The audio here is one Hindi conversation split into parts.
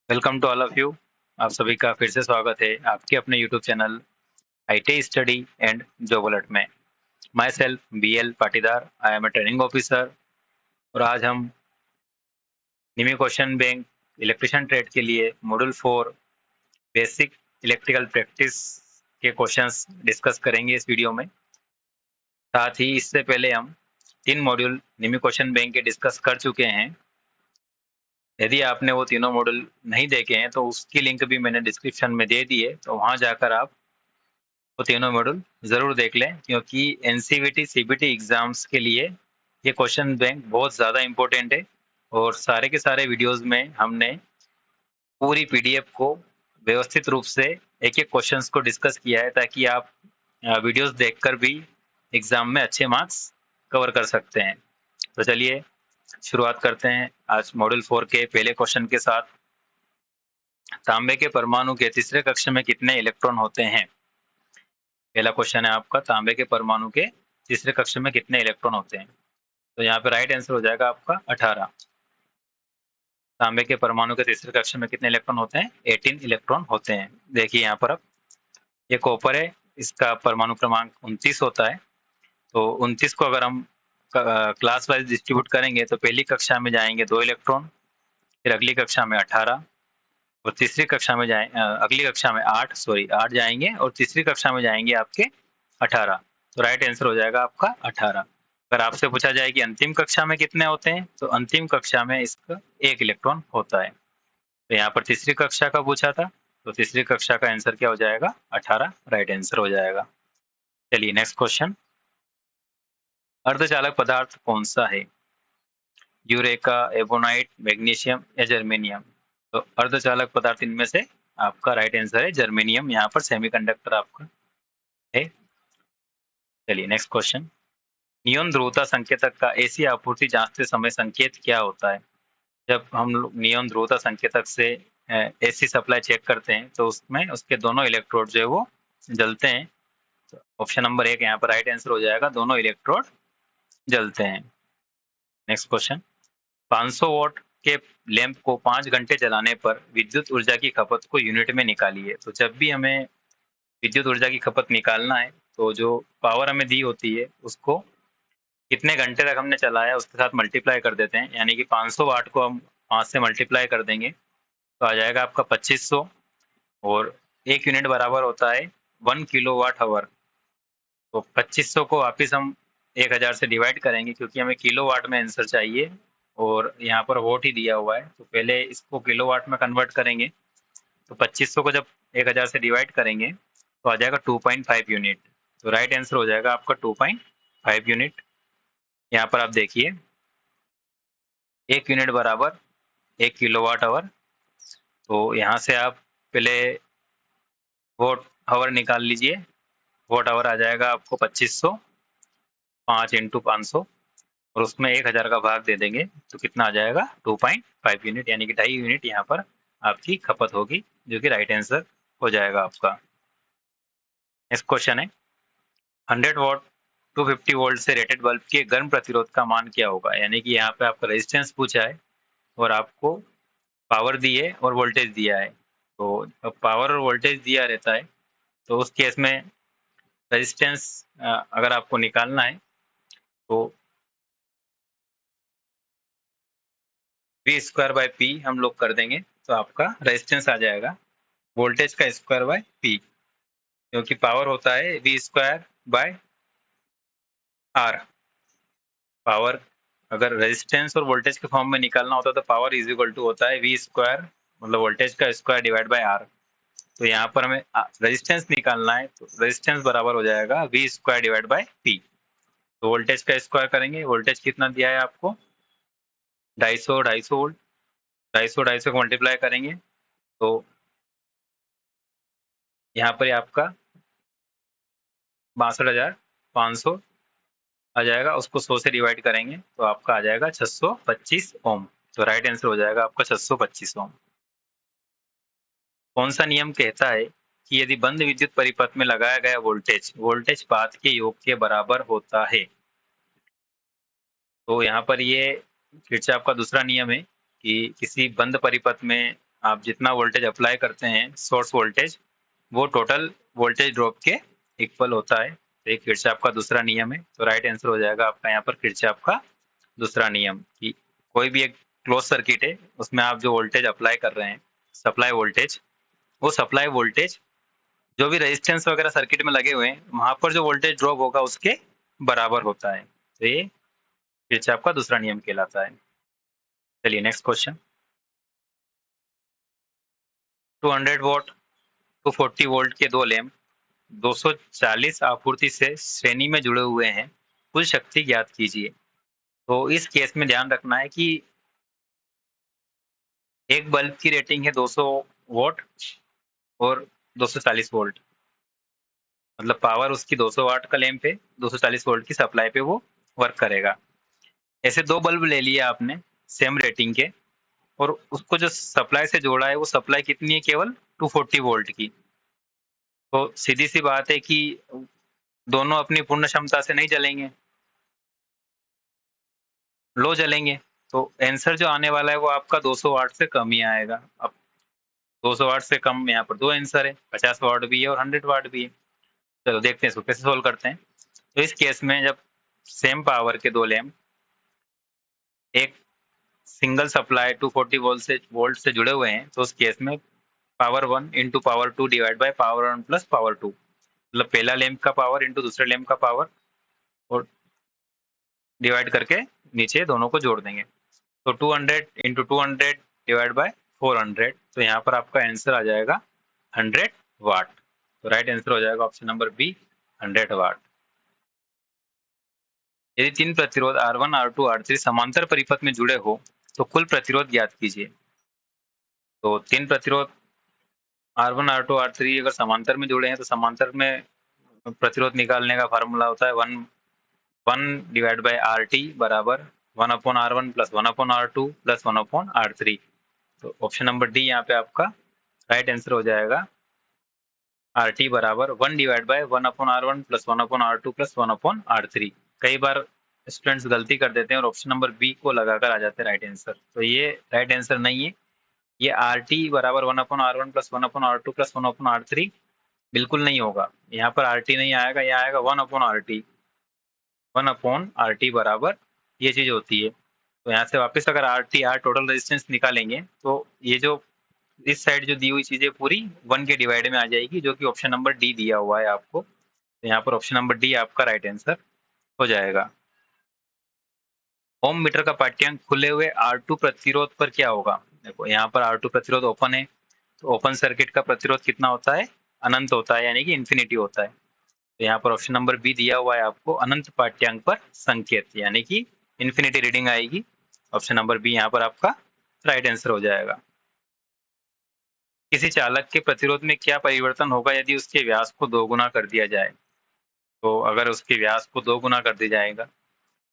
Welcome to all of you. आप सभी का फिर से स्वागत है आपके अपने YouTube channel IT study and job alert में। Myself BL Patidar, I am a training officer. और आज हम NIMI question bank electrician trade के लिए मॉड्यूल 4 बेसिक इलेक्ट्रिकल प्रैक्टिस के क्वेश्चंस डिस्कस करेंगे इस वीडियो में। साथ ही इससे पहले हम 3 मॉड्यूल निमी क्वेश्चन बैंक के डिस्कस कर चुके हैं। यदि आपने वो तीनों मॉड्यूल नहीं देखे हैं तो उसकी लिंक भी मैंने डिस्क्रिप्शन में दे दी है, तो वहाँ जाकर आप वो तीनों मॉड्यूल जरूर देख लें, क्योंकि एनसीवीटी सीबीटी एग्जाम्स के लिए ये क्वेश्चन बैंक बहुत ज़्यादा इम्पोर्टेंट है। और सारे के सारे वीडियोस में हमने पूरी पीडीएफ को व्यवस्थित रूप से एक एक क्वेश्चंस को डिस्कस किया है, ताकि आप वीडियोस देखकर भी एग्जाम में अच्छे मार्क्स कवर कर सकते हैं। तो चलिए शुरुआत करते हैं आज मॉड्यूल 4 के पहले क्वेश्चन के साथ। तांबे के परमाणु के तीसरे कक्ष में कितने इलेक्ट्रॉन होते हैं? पहला क्वेश्चन है आपका, तांबे के परमाणु के तीसरे कक्ष में कितने इलेक्ट्रॉन होते हैं? तो यहाँ पे राइट आंसर हो जाएगा आपका 18। तांबे के परमाणु के तीसरे कक्ष में कितने इलेक्ट्रॉन होते हैं? 18 इलेक्ट्रॉन होते हैं। देखिए यहाँ पर अब ये कॉपर है, इसका परमाणु क्रमांक 29 होता है। तो 29 को अगर हम क्लास वाइज डिस्ट्रीब्यूट करेंगे तो पहली कक्षा में जाएंगे 2 इलेक्ट्रॉन, फिर अगली कक्षा में 18, और तीसरी कक्षा में अगली कक्षा में 8 जाएंगे, और तीसरी कक्षा में जाएंगे आपके 18। तो राइट आंसर हो जाएगा आपका 18। अगर आपसे पूछा जाए कि अंतिम कक्षा में कितने होते हैं, तो अंतिम कक्षा में इसका 1 इलेक्ट्रॉन होता है। तो यहाँ पर तीसरी कक्षा का पूछा था, तो तीसरी कक्षा का आंसर क्या हो जाएगा? 18 राइट आंसर हो जाएगा। चलिए नेक्स्ट क्वेश्चन। अर्धचालक पदार्थ कौन सा है? यूरेका, एबोनाइट, मैग्नीशियम या जर्मेनियम? तो अर्धचालक पदार्थ इनमें से आपका राइट आंसर है जर्मेनियम। यहाँ पर सेमीकंडक्टर आपका है। चलिए नेक्स्ट क्वेश्चन। नियॉन ध्रुवता संकेतक का एसी आपूर्ति जांचते समय संकेत क्या होता है? जब हम लोग नियॉन ध्रुवता संकेतक से एसी सप्लाई चेक करते हैं तो उसमें उसके दोनों इलेक्ट्रोड जो है वो जलते हैं। तो ऑप्शन नंबर 1 यहाँ पर राइट आंसर हो जाएगा, दोनों इलेक्ट्रोड जलते हैं। Next question. 500 वॉट के लैंप को 5 घंटे जलाने पर विद्युत ऊर्जा की खपत को यूनिट में निकालिए। तो जब भी हमें विद्युत ऊर्जा की खपत निकालना है, तो जो पावर हमें दी होती है उसको कितने घंटे तक हमने चलाया उसके साथ मल्टीप्लाई कर देते हैं। यानी कि 500 वाट को हम 5 से मल्टीप्लाई कर देंगे तो आ जाएगा आपका 2500, और 1 यूनिट बराबर होता है 1 किलोवाट आवर। तो 2500 को वापस हम 1000 से डिवाइड करेंगे, क्योंकि हमें किलोवाट में आंसर चाहिए और यहाँ पर वोट ही दिया हुआ है। तो पहले इसको किलोवाट में कन्वर्ट करेंगे। तो 2500 को जब 1000 से डिवाइड करेंगे तो आ जाएगा 2.5 यूनिट। तो राइट आंसर हो जाएगा आपका 2.5 यूनिट। यहाँ पर आप देखिए 1 यूनिट बराबर 1 किलोवाट आवर। तो यहाँ से आप पहले वोट आवर निकाल लीजिए। वोट आवर आ जाएगा आपको 2500, 5 इंटू 500, और उसमें 1000 का भाग दे देंगे तो कितना आ जाएगा? 2.5 यूनिट, यानी कि 2.5 यूनिट यहाँ पर आपकी खपत होगी, जो कि राइट आंसर हो जाएगा आपका। नेक्स्ट क्वेश्चन है, 100 वॉट 250 वोल्ट से रेटेड बल्ब के गर्म प्रतिरोध का मान क्या होगा? यानी कि यहाँ पे आपका रेजिस्टेंस पूछा है और आपको पावर दी है और वोल्टेज दिया है। तो जब पावर और वोल्टेज दिया रहता है तो उस केस में रेजिस्टेंस अगर आपको निकालना है तो V² बाय P हम लोग कर देंगे, तो आपका रेजिस्टेंस आ जाएगा वोल्टेज का स्क्वायर बाय P, क्योंकि पावर होता है V²बाय R। पावर अगर रेजिस्टेंस और वोल्टेज के फॉर्म में निकालना होता है तो पावर इज इक्वल टू होता है V², मतलब वोल्टेज का स्क्वायर डिवाइड बाय R। तो यहाँ पर हमें रेजिस्टेंस निकालना है, तो रेजिस्टेंस बराबर हो जाएगा V² डिवाइड बाय P। तो वोल्टेज का स्क्वायर करेंगे, वोल्टेज कितना दिया है आपको? 250 वोल्ट। 250 को मल्टीप्लाई करेंगे तो यहाँ पर आपका 62,500 आ जाएगा। उसको 100 से डिवाइड करेंगे तो आपका आ जाएगा 625 ओम। तो राइट आंसर हो जाएगा आपका 625 ओम। कौन सा नियम कहता है कि यदि बंद विद्युत परिपथ में लगाया गया वोल्टेज पाथ के योग के बराबर होता है? तो यहाँ पर ये किरचॉफ का दूसरा नियम है कि किसी बंद परिपथ में आप जितना वोल्टेज अप्लाई करते हैं सोर्स वोल्टेज, वो टोटल वोल्टेज ड्रॉप के इक्वल होता है। तो ये किरचॉफ का दूसरा नियम है। तो राइट आंसर हो जाएगा आपका यहाँ पर किरचॉफ का दूसरा नियम कि कोई भी एक क्लोज सर्किट है, उसमें आप जो वोल्टेज अप्लाई कर रहे हैं, सप्लाई वोल्टेज, वो सप्लाई वोल्टेज जो भी रेजिस्टेंस वगैरह सर्किट में लगे हुए हैं, वहां पर जो वोल्टेज ड्रॉप होगा उसके बराबर होता है। तो ये किरचॉफ का दूसरा नियम कहलाता है। चलिए नेक्स्ट क्वेश्चन। 200 वोल्ट 240 वोल्ट के दो लैंप 240 आपूर्ति से श्रेणी में जुड़े हुए हैं, कुल शक्ति ज्ञात कीजिए। तो इस केस में ध्यान रखना है कि एक बल्ब की रेटिंग है 200 वोल्ट और 240 वोल्ट, मतलब पावर उसकी 200 वाट का लैंप है, 240 वोल्ट की सप्लाई पे वो वर्क करेगा। ऐसे दो बल्ब ले लिए आपने सेम रेटिंग के, और उसको जो सप्लाई से जोड़ा है वो सप्लाई कितनी है, केवल 240 वोल्ट की। तो सीधी सी बात है कि दोनों अपनी पूर्ण क्षमता से नहीं चलेंगे, लो जलेंगे। तो आंसर जो आने वाला है वो आपका 200 वाट से कम ही आएगा। अब 200 वाट से कम यहाँ पर दो आंसर है, 50 वाट भी है और 100 वाट भी है। चलो देखते हैं इसको कैसे सोल्व करते हैं। तो इस केस में जब सेम पावर के दो लैंप एक सिंगल सप्लाई 240 वोल्ट से जुड़े हुए हैं, तो उस केस में power 1 into power 2 divide by power 1 plus power 2, मतलब पहला लैंप का पावर इंटू दूसरे लैंप का पावर, और डिवाइड करके नीचे दोनों को जोड़ देंगे। तो 200 इंटू 200 डिवाइड बाय 400, तो यहाँ पर आपका आंसर आ जाएगा 100 वाट। तो राइट आंसर हो जाएगा ऑप्शन नंबर बी, 100 वाट। यदि तीन प्रतिरोध R1, R2, R3 समांतर परिपथ में जुड़े हो तो कुल प्रतिरोध ज्ञात कीजिए। तो तीन प्रतिरोध R1, R2, R3 अगर समांतर में जुड़े हैं तो समांतर में प्रतिरोध निकालने का फार्मूला होता है 1 डिवाइड बाय RT बराबर 1/R1 plus 1/R2 plus 1/R3। तो ऑप्शन नंबर डी यहाँ पे आपका राइट आंसर हो जाएगा। RT बराबर 1/1/R1 plus 1/R2 plus 1/R3। कई बार स्टूडेंट्स गलती कर देते हैं और ऑप्शन नंबर बी को लगाकर आ जाते हैं राइट आंसर। तो ये राइट आंसर नहीं है। ये RT बराबर 1/R1 plus 1/R2 plus 1/R3 बिल्कुल नहीं होगा। यहाँ पर RT नहीं आएगा, यहाँ आएगा 1/RT। 1/RT बराबर ये चीज होती है। तो यहाँ से वापस अगर RT टोटल रेजिस्टेंस निकालेंगे तो ये जो इस साइड जो दी हुई चीजें पूरी 1 के डिवाइड में आ जाएगी, जो कि ऑप्शन नंबर डी दिया हुआ है आपको। तो यहाँ पर ऑप्शन नंबर डी आपका राइट आंसर हो जाएगा। ओम मीटर का पाठ्यांक खुले हुए R2 प्रतिरोध पर क्या होगा। देखो यहाँ पर R2 प्रतिरोध ओपन है, तो ओपन सर्किट का प्रतिरोध कितना होता है, अनंत होता है, यानी कि इंफिनिटी होता है। तो यहाँ पर ऑप्शन नंबर बी दिया हुआ है आपको, अनंत पाठ्यांक पर संकेत, यानी कि इंफिनिटी रीडिंग आएगी। ऑप्शन नंबर बी यहाँ पर आपका राइट आंसर हो जाएगा। किसी चालक के प्रतिरोध में क्या परिवर्तन होगा यदि उसके व्यास को दोगुना कर दिया जाए। तो अगर उसके व्यास को दोगुना कर दिया जाएगा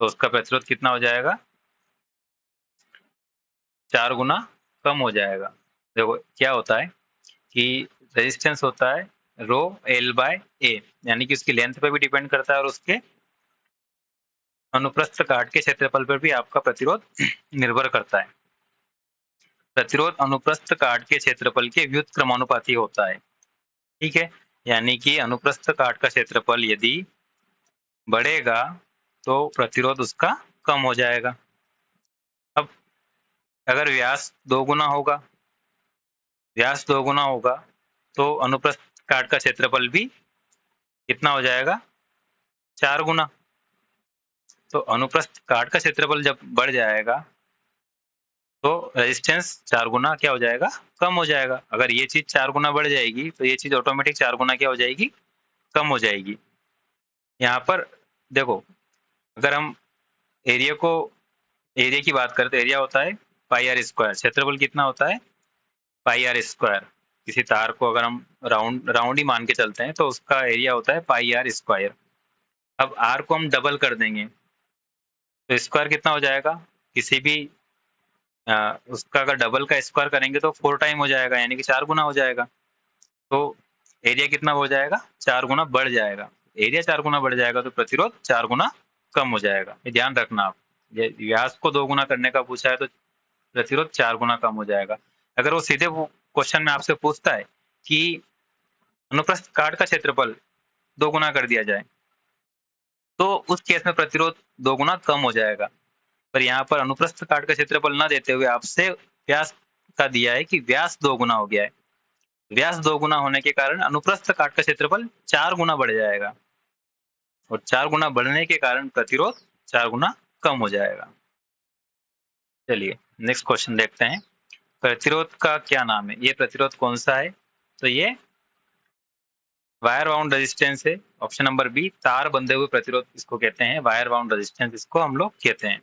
तो उसका प्रतिरोध कितना हो जाएगा, 4 गुना कम हो जाएगा। देखो क्या होता है कि रेजिस्टेंस होता है रो एल बाय ए, यानी कि उसकी लेंथ पर भी डिपेंड करता है और उसके अनुप्रस्थ काट के क्षेत्रफल पर भी आपका प्रतिरोध निर्भर करता है। प्रतिरोध अनुप्रस्थ काट के क्षेत्रफल के व्युत्क्रमानुपाती होता है। ठीक है, यानी कि अनुप्रस्थ काट का क्षेत्रफल यदि बढ़ेगा तो प्रतिरोध उसका कम हो जाएगा। अब अगर व्यास दो गुना होगा तो अनुप्रस्थ काट का क्षेत्रफल भी कितना हो जाएगा, 4 गुना। तो अनुप्रस्थ काट का क्षेत्रफल जब बढ़ जाएगा तो रेजिस्टेंस 4 गुना क्या हो जाएगा, कम हो जाएगा। अगर ये चीज 4 गुना बढ़ जाएगी तो ये चीज ऑटोमेटिक 4 गुना क्या हो जाएगी, कम हो जाएगी। यहाँ पर देखो, अगर हम एरिया को एरिया की बात करते हैं, एरिया होता है पाई आर स्क्वायर, क्षेत्रफल कितना होता है, पाई आर स्क्वायर। किसी तार को अगर हम राउंड राउंड ही मान के चलते हैं तो उसका एरिया होता है पाई आर स्क्वायर। अब आर को हम डबल कर देंगे तो स्क्वायर कितना हो जाएगा, किसी भी उसका अगर डबल का स्क्वायर करेंगे तो 4 टाइम हो जाएगा, यानी कि 4 गुना हो जाएगा। तो एरिया कितना हो जाएगा, 4 गुना बढ़ जाएगा। एरिया 4 गुना बढ़ जाएगा तो प्रतिरोध 4 गुना कम हो जाएगा। ये ध्यान रखना आप, ये व्यास को 2 गुना करने का पूछा है तो प्रतिरोध 4 गुना कम हो जाएगा। अगर वो सीधे वो क्वेश्चन में आपसे पूछता है कि अनुप्रस्थ काट का क्षेत्रफल 2 गुना कर दिया जाए, तो उस केस में प्रतिरोध 2 गुना कम हो जाएगा। पर यहाँ पर अनुप्रस्थ काट का क्षेत्रफल ना देते हुए आपसे व्यास का दिया है कि व्यास 2 गुना हो गया है। व्यास 2 गुना होने के कारण अनुप्रस्थ काट का क्षेत्रफल 4 गुना बढ़ जाएगा और 4 गुना बढ़ने के कारण प्रतिरोध 4 गुना कम हो जाएगा। चलिए नेक्स्ट क्वेश्चन देखते हैं। प्रतिरोध का क्या नाम है? ये प्रतिरोध कौन सा है? तो ये वायर बाउंड रेजिस्टेंस है। ऑप्शन नंबर बी, तार बंधे हुए प्रतिरोध इसको कहते हैं, वायर बाउंड रेजिस्टेंस इसको हम लोग कहते हैं।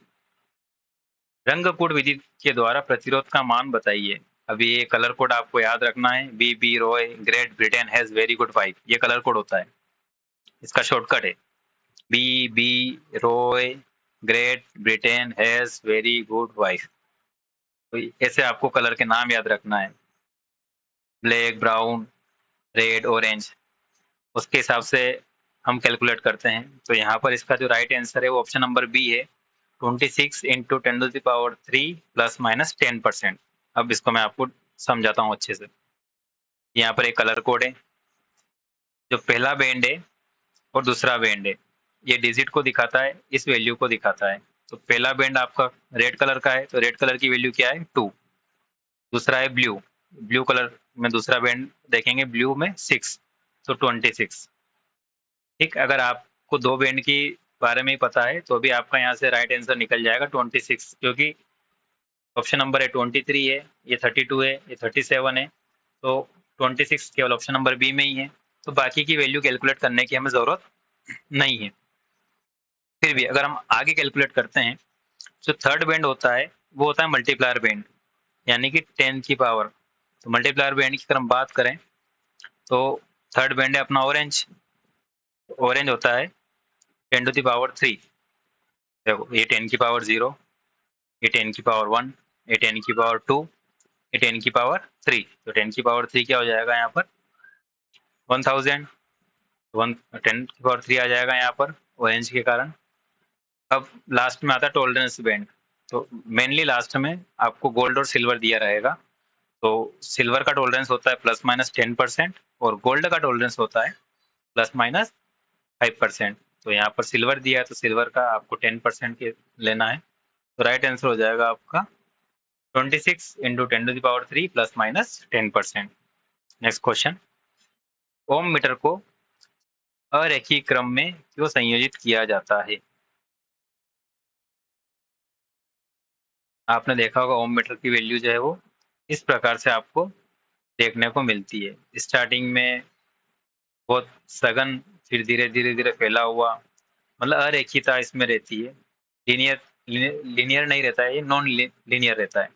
रंग कोड विधि के द्वारा प्रतिरोध का मान बताइए। अभी ये कलर कोड आपको याद रखना है। B B Roy Great Britain has very good wife, ये कलर कोड होता है, इसका शॉर्टकट है B B Roy Great Britain has very good wife. तो ऐसे आपको कलर के नाम याद रखना है, ब्लैक ब्राउन रेड ऑरेंज, उसके हिसाब से हम कैलकुलेट करते हैं। तो यहाँ पर इसका जो राइट आंसर है वो ऑप्शन नंबर बी है, 26 इंटू 10⁻³ प्लस माइनस 10%। अब इसको मैं आपको समझाता हूँ अच्छे से। यहाँ पर एक कलर कोड है, जो पहला बैंड है और दूसरा बैंड है, ये डिजिट को दिखाता है, इस वैल्यू को दिखाता है। तो पहला बैंड आपका रेड कलर का है, तो रेड कलर की वैल्यू क्या है 2। दूसरा है ब्लू, ब्लू कलर में दूसरा बैंड देखेंगे, ब्लू में 6, तो 26। ठीक, अगर आपको दो बैंड की बारे में ही पता है तो भी आपका यहाँ से राइट आंसर निकल जाएगा 26, क्योंकि ऑप्शन नंबर है 23 है, ये 32 है, ये 37 है, तो 26 केवल ऑप्शन नंबर बी में ही है। तो बाकी की वैल्यू कैलकुलेट करने की हमें ज़रूरत नहीं है। फिर भी अगर हम आगे कैलकुलेट करते हैं, जो थर्ड बैंड होता है वो होता है मल्टीप्लायर बैंड, यानी कि 10 की पावर। तो मल्टीप्लायर बैंड की अगर हम बात करें तो थर्ड बैंड है अपना ऑरेंज। ऑरेंज होता है 10⁻3। देखो ये 10 की पावर 0, ये 10 की पावर 1, ये 10 की पावर 2, ये 10 की पावर 3। तो 10 की पावर 3 क्या हो जाएगा यहाँ पर 1000, 10 की पावर 3 आ जाएगा यहाँ पर ऑरेंज के कारण। अब लास्ट में आता है टॉलरेंस बैंड। तो मेनली लास्ट में आपको गोल्ड और सिल्वर दिया रहेगा। तो सिल्वर का टॉलरेंस होता है प्लस माइनस 10% और गोल्ड का टॉलरेंस होता है प्लस माइनस 5%। तो यहाँ पर सिल्वर दिया है तो सिल्वर का आपको 10% के लेना है। तो राइट आंसर हो जाएगा आपका 26 into 10⁻³ plus minus 10%। Next question, ohm meter को अरेखीय क्रम में क्यों संयोजित किया जाता है? आपने देखा होगा ओम मीटर की वैल्यू जो है वो इस प्रकार से आपको देखने को मिलती है। स्टार्टिंग में बहुत सघन, फिर धीरे धीरे धीरे फैला हुआ, मतलब अरेखीयता इसमें रहती है। लीनियर लीनियर नहीं रहता है, ये नॉन लीनियर रहता है।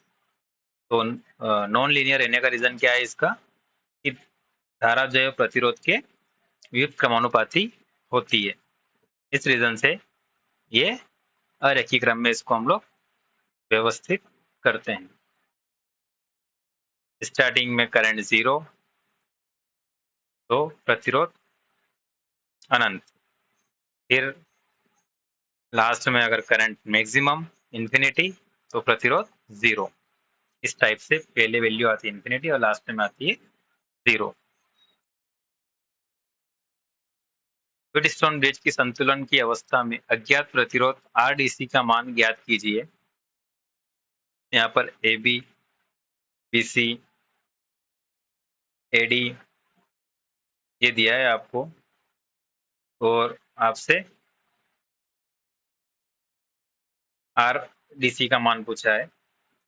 तो नॉन लीनियर रहने का रीजन क्या है इसका, कि धारा जो है प्रतिरोध के विपरीत क्रमानुपाती होती है। इस रीजन से ये अरेखीय क्रम में इसको हम लोग व्यवस्थित करते हैं। स्टार्टिंग में करंट 0, तो प्रतिरोध अनंत। फिर लास्ट में अगर करंट मैक्सिमम इंफिनिटी, तो प्रतिरोध 0। इस टाइप से पहले वैल्यू आती है इंफिनिटी और लास्ट में आती है 0। व्हीटस्टोन ब्रिज की संतुलन की अवस्था में अज्ञात प्रतिरोध RDC का मान ज्ञात कीजिए। यहाँ पर AB, BC, AD ये दिया है आपको और आपसे RDC का मान पूछा है,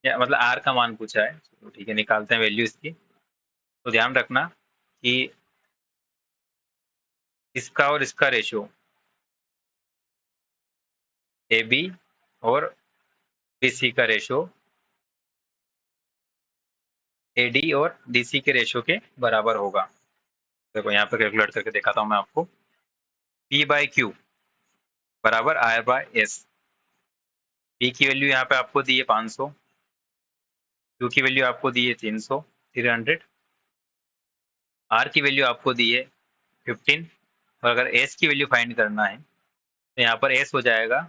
या मतलब R का मान पूछा है। तो ठीक है, निकालते हैं वैल्यू इसकी। तो ध्यान रखना कि इसका और इसका रेशियो AB और BC का रेशियो AD और DC के रेशियो के बराबर होगा। देखो यहाँ पे कैलकुलेट करके दिखाता हूँ मैं आपको। P/Q बराबर R/S। P की वैल्यू यहाँ पे आपको दी है 500, Q की वैल्यू आपको दी है 300, R की वैल्यू आपको दी है 15, और अगर S की वैल्यू फाइंड करना है तो यहाँ पर S हो जाएगा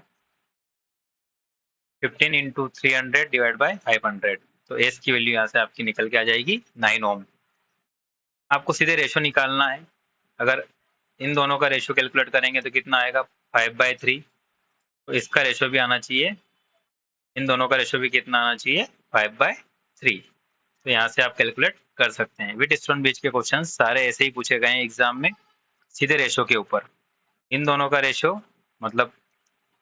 15 इंटू 300 डिवाइड बाई 500। तो एस की वैल्यू यहाँ से आपकी निकल के आ जाएगी 9 ओम। आपको सीधे रेशो निकालना है। अगर इन दोनों का रेशो कैलकुलेट करेंगे तो कितना आएगा 5/3। तो इसका रेशो भी आना चाहिए, इन दोनों का रेशो भी कितना आना चाहिए 5/3। तो यहाँ से आप कैलकुलेट कर सकते हैं। विद स्टोन ब्रिज के क्वेश्चन सारे ऐसे ही पूछे गए हैं एग्जाम में, सीधे रेशो के ऊपर। इन दोनों का रेशो मतलब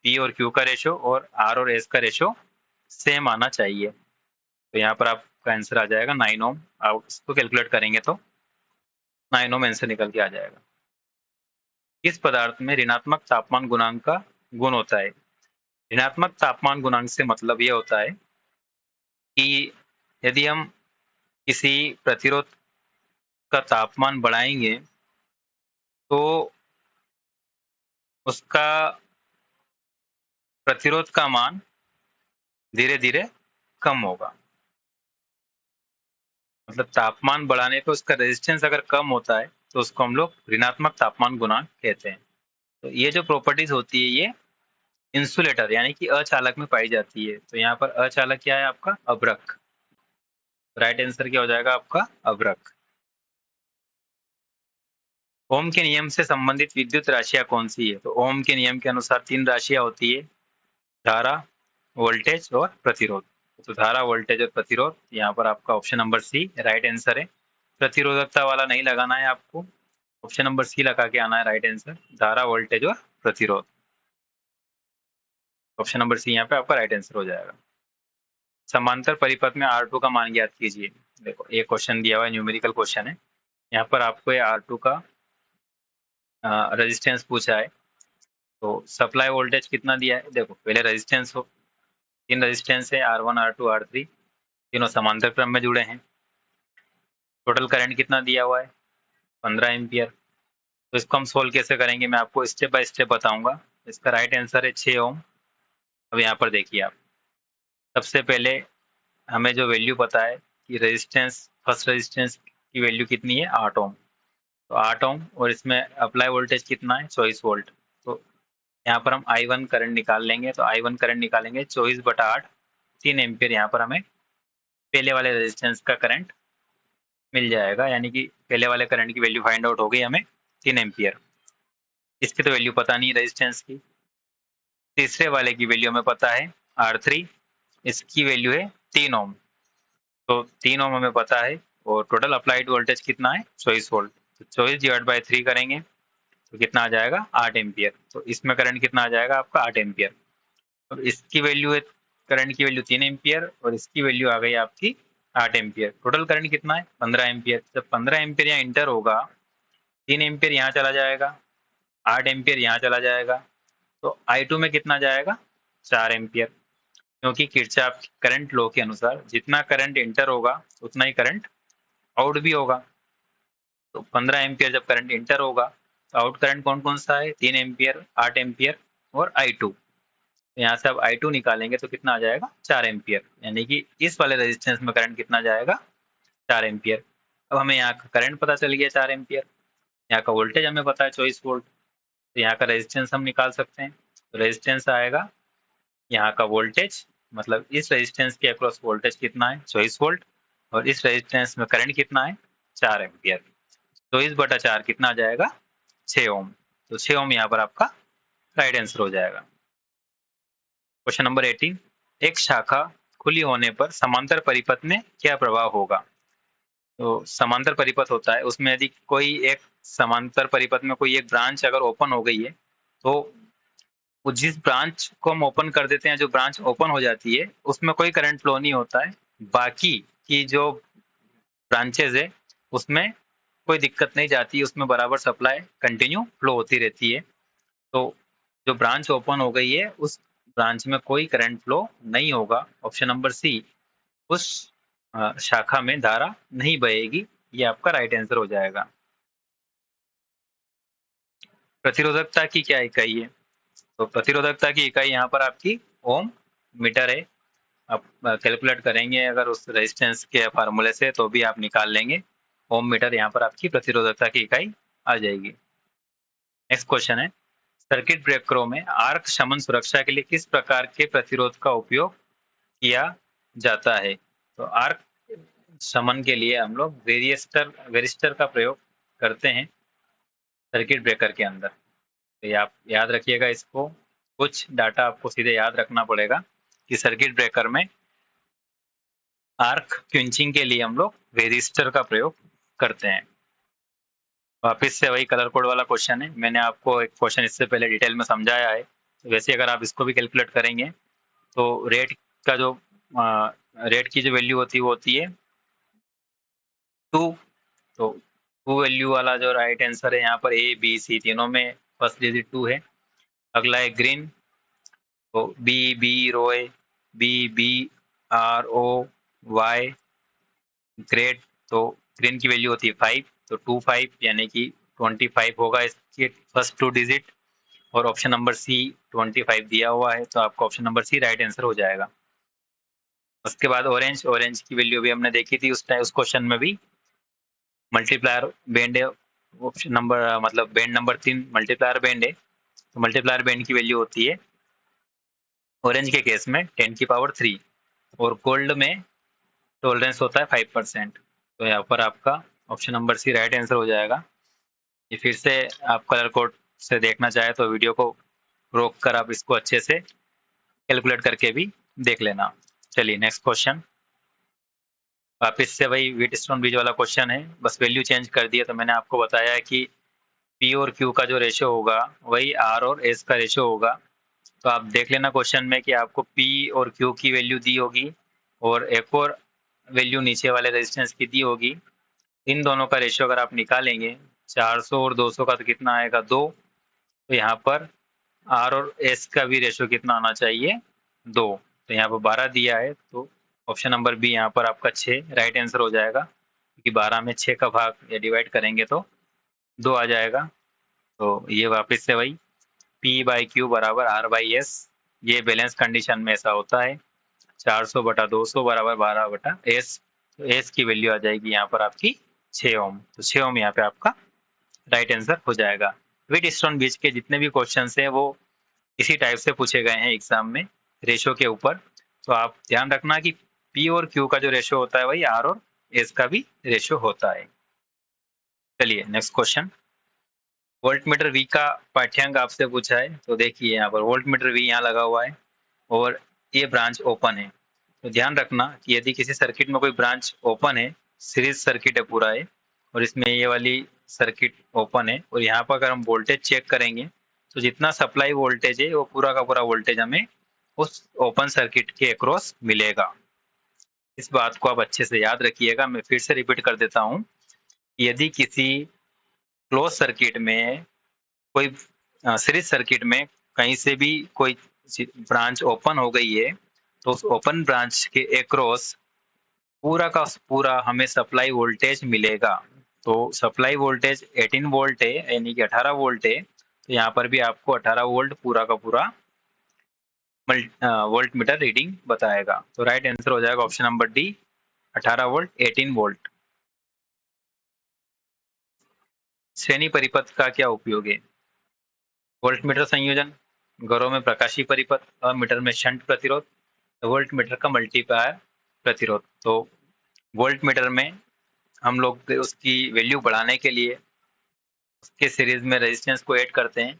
पी और क्यू का रेशो और आर और एस का रेशो सेम आना चाहिए। तो यहाँ पर आपका आंसर आ जाएगा 9 ओम। आप इसको कैलकुलेट करेंगे तो 9 ओम आंसर निकल के आ जाएगा। किस पदार्थ में ऋणात्मक तापमान गुणांक का गुण होता है? ऋणात्मक तापमान गुणांक से मतलब ये होता है कि यदि हम किसी प्रतिरोध का तापमान बढ़ाएंगे तो उसका प्रतिरोध का मान धीरे धीरे कम होगा। मतलब तापमान बढ़ाने पे उसका रेजिस्टेंस अगर कम होता है तो उसको हम लोग ऋणात्मक तापमान गुणांक कहते हैं। तो ये जो प्रॉपर्टीज होती है ये इंसुलेटर यानी कि अचालक में पाई जाती है। तो यहाँ पर अचालक क्या है आपका अभ्रक। राइट आंसर क्या हो जाएगा आपका अभ्रक। ओम के नियम से संबंधित विद्युत राशियां कौन सी है? तो ओम के नियम के अनुसार 3 राशियां होती है, धारा, वोल्टेज और प्रतिरोध। तो धारा, वोल्टेज और प्रतिरोध, यहाँ पर आपका option number C right answer है। प्रतिरोधकता वाला नहीं लगाना है आपको, ऑप्शन नंबर सी लगा के आना है राइट आंसर, धारा, वोल्टेज और प्रतिरोध। ऑप्शन नंबर सी यहाँ पे आपका राइट आंसर हो जाएगा। समांतर परिपथ में R2 का मान ज्ञात कीजिए। देखो ये क्वेश्चन दिया हुआ है, न्यूमेरिकल क्वेश्चन है। यहाँ पर आपको ये R2 का रेजिस्टेंस पूछा है। तो सप्लाई वोल्टेज कितना दिया है? देखो पहले रेजिस्टेंस हो, 3 रेजिस्टेंस है R1, R2, R3, तीनों समांतर क्रम में जुड़े हैं। टोटल करंट कितना दिया हुआ है 15 एम्पियर। तो इसको हम सोल्व कैसे करेंगे मैं आपको स्टेप बाय स्टेप बताऊंगा। इसका राइट आंसर है 6 ओम। अब यहाँ पर देखिए आप, सबसे पहले हमें जो वैल्यू पता है कि रेजिस्टेंस, फर्स्ट रेजिस्टेंस की वैल्यू कितनी है 8 ओम। तो 8 ओम और इसमें अप्लाई वोल्टेज कितना है 24 वोल्ट। तो यहाँ पर हम I1 करंट निकाल लेंगे। तो I1 करंट निकालेंगे 24/8, 3 एम्पियर यहाँ पर हमें पहले वाले रेजिस्टेंस का करंट मिल जाएगा। यानी कि पहले वाले करंट की वैल्यू फाइंड आउट हो गई हमें 3 एम्पियर। इसकी तो वैल्यू पता नहीं रेजिस्टेंस की। तीसरे वाले की वैल्यू हमें पता है R3, इसकी वैल्यू है 3 ओम। तो 3 ओम हमें पता है और टोटल अप्लाइड वोल्टेज कितना है 24 वोल्ट। तो 24/3 करेंगे तो कितना आ जाएगा 8 एम्पियर। तो इसमें करंट कितना आ जाएगा आपका 8 एम्पियर। और इसकी वैल्यू है, करंट की वैल्यू 3 एम्पियर और इसकी वैल्यू आ गई आपकी 8 एम्पियर। टोटल करंट कितना है 15 एम्पियर। जब 15 एम्पियर यहाँ इंटर होगा, 3 एम्पियर यहाँ चला जाएगा, 8 एम्पियर यहाँ चला जाएगा, तो I2 में कितना जाएगा 4 एम्पियर। क्योंकि किरचॉफ करंट लॉ के अनुसार जितना करंट इंटर होगा उतना ही करंट आउट भी होगा। तो 15 एम्पियर जब करंट इंटर होगा तो आउट करंट कौन कौन सा है 3 एम्पियर, 8 एम्पियर और I2। यहाँ से अब I2 निकालेंगे तो कितना आ जाएगा 4 एम्पियर। यानी कि इस वाले रेजिस्टेंस में करंट कितना जाएगा 4 एम्पियर। अब हमें यहाँ का करंट पता चल गया 4 एम्पियर, यहाँ का वोल्टेज हमें पता है 24 वोल्ट। तो यहाँ का रेजिस्टेंस हम निकाल सकते हैं। तो रेजिस्टेंस आएगा यहाँ का वोल्टेज, मतलब इस रेजिस्टेंस के अक्रॉस वोल्टेज कितना है 24 वोल्ट और इस रेजिस्टेंस में करंट कितना है 4 एम्पियर। 24/4 कितना आ जाएगा 6 ओम। तो 6 ओम यहाँ पर आपका राइट आंसर हो जाएगा। क्वेश्चन नंबर 18, एक शाखा खुली होने पर समांतर परिपथ में क्या प्रभाव होगा? तो समांतर परिपथ होता है, उसमें यदि कोई एक समांतर परिपथ में कोई एक ब्रांच अगर ओपन हो गई है तो वो जिस ब्रांच को हम ओपन कर देते हैं, जो ब्रांच ओपन हो जाती है उसमें कोई करंट फ्लो नहीं होता है। बाकी की जो ब्रांचेज है उसमें कोई दिक्कत नहीं जाती, उसमें बराबर सप्लाई कंटिन्यू फ्लो होती रहती है। तो जो ब्रांच ओपन हो गई है उस ब्रांच में कोई करंट फ्लो नहीं होगा। ऑप्शन नंबर सी, उस शाखा में धारा नहीं बहेगी। ये आपका राइट आंसर हो जाएगा। प्रतिरोधकता की क्या इकाई है? तो प्रतिरोधकता की इकाई यहाँ पर आपकी ओम मीटर है। आप कैलकुलेट करेंगे अगर उस रेजिस्टेंस के फार्मूले से तो भी आप निकाल लेंगे। ओम मीटर यहाँ पर आपकी प्रतिरोधकता की इकाई आ जाएगी। नेक्स्ट क्वेश्चन है, सर्किट ब्रेकरों में आर्क शमन सुरक्षा के लिए किस प्रकार के प्रतिरोध का उपयोग किया जाता है? तो आर्क शमन के लिए हम लोग वेरिस्टर का प्रयोग करते हैं सर्किट ब्रेकर के अंदर। तो ये आप याद रखिएगा इसको, कुछ डाटा आपको सीधे याद रखना पड़ेगा कि सर्किट ब्रेकर में आर्क क्विंचिंग के लिए हम लोग वेरिस्टर का प्रयोग करते हैं। वापिस से वही कलर कोड वाला क्वेश्चन है, मैंने आपको एक क्वेश्चन इससे पहले डिटेल में समझाया है। वैसे अगर आप इसको भी कैलकुलेट करेंगे तो रेट का जो रेट की जो वैल्यू होती है वो होती है 2। तो 2 वैल्यू वाला जो राइट आंसर है यहाँ पर ए बी सी तीनों में फर्स्ट डिजिट 2 है। अगला है ग्रीन, तो B B Roy, B B R O Y grade, तो ग्रीन की वैल्यू होती है 5, तो 25 यानी कि 25 होगा इसके फर्स्ट 2 डिजिट। और ऑप्शन नंबर सी 25 दिया हुआ है, तो आपका option number C right answer हो जाएगा। उसके बाद ऑरेंज, ऑरेंज की वैल्यू भी हमने देखी थी उस क्वेश्चन में भी। मल्टीप्लायर बैंड है ऑप्शन नंबर, मतलब बैंड नंबर 3 मल्टीप्लायर बैंड है, तो मल्टीप्लायर बैंड की वैल्यू होती है ऑरेंज के केस में 10⁻³ और गोल्ड में टॉलरेंस होता है 5%। तो यहाँ पर आपका option number C right answer हो जाएगा। ये फिर से आप कलर कोड से देखना चाहे तो वीडियो को रोक कर आप इसको अच्छे से कैलकुलेट करके भी देख लेना। चलिए नेक्स्ट क्वेश्चन, वापस से वही व्हीटस्टोन ब्रिज वाला क्वेश्चन है, बस वैल्यू चेंज कर दिया। तो मैंने आपको बताया है कि पी और क्यू का जो रेशियो होगा वही आर और एस का रेशियो होगा। तो आप देख लेना क्वेश्चन में कि आपको पी और क्यू की वैल्यू दी होगी और एक और वैल्यू नीचे वाले रेजिस्टेंस की दी होगी। इन दोनों का रेशियो अगर आप निकालेंगे 400 और 200 का, तो कितना आएगा 2। तो यहाँ पर आर और एस का भी रेशियो कितना आना चाहिए 2। तो यहाँ पर 12 दिया है, तो ऑप्शन नंबर बी यहाँ पर आपका 6 राइट आंसर हो जाएगा, क्योंकि 12 में 6 का भाग या डिवाइड करेंगे तो 2 आ जाएगा। तो ये वापस से वही P बाई क्यू बराबर R बाई एस, ये बैलेंस कंडीशन में ऐसा होता है। 400 बटा 200 बराबर 12 बटा एस, तो एस की वैल्यू आ जाएगी यहाँ पर आपकी 6 ओम। तो 6 ओम यहाँ पे आपका राइट आंसर हो जाएगा। व्हीटस्टोन ब्रिज के जितने भी क्वेश्चन हैं वो इसी टाइप से पूछे गए हैं एग्जाम में रेशो के ऊपर। तो आप ध्यान रखना कि पी और क्यू का जो रेशो होता है वही आर और एस का भी रेशो होता है। चलिए next question, voltmeter V का पाठ्यांक आपसे पूछा है। तो देखिए यहाँ पर वोल्ट मीटर वी यहाँ लगा हुआ है और ये ब्रांच ओपन है। तो ध्यान रखना कि यदि किसी सर्किट में कोई ब्रांच ओपन है, सीरीज सर्किट है पूरा है, और इसमें ये वाली सर्किट ओपन है, और यहाँ पर अगर हम वोल्टेज चेक करेंगे तो जितना सप्लाई वोल्टेज है वो पूरा का पूरा वोल्टेज हमें उस ओपन सर्किट के अक्रॉस मिलेगा। इस बात को आप अच्छे से याद रखिएगा। मैं फिर से रिपीट कर देता हूँ, यदि किसी क्लोज सर्किट में कोई सीरीज सर्किट में कहीं से भी कोई ब्रांच ओपन हो गई है, तो उस ओपन ब्रांच के अक्रॉस पूरा का पूरा हमें सप्लाई वोल्टेज मिलेगा। तो सप्लाई वोल्टेज 18 वोल्ट है, यानी कि 18 वोल्ट है। तो यहाँ पर भी आपको 18 वोल्ट पूरा का पूरा वोल्ट मीटर रीडिंग बताएगा। तो राइट आंसर हो जाएगा option number D, 18 volt 18 volt. श्रेणी परिपथ का क्या उपयोग है? वोल्ट मीटर संयोजन, घरों में प्रकाशीय परिपथ, मीटर में शंट प्रतिरोध, वोल्ट मीटर का मल्टीप्लायर प्रतिरोध। तो वोल्ट मीटर में हम लोग उसकी वैल्यू बढ़ाने के लिए उसके सीरीज में रेजिस्टेंस को ऐड करते हैं,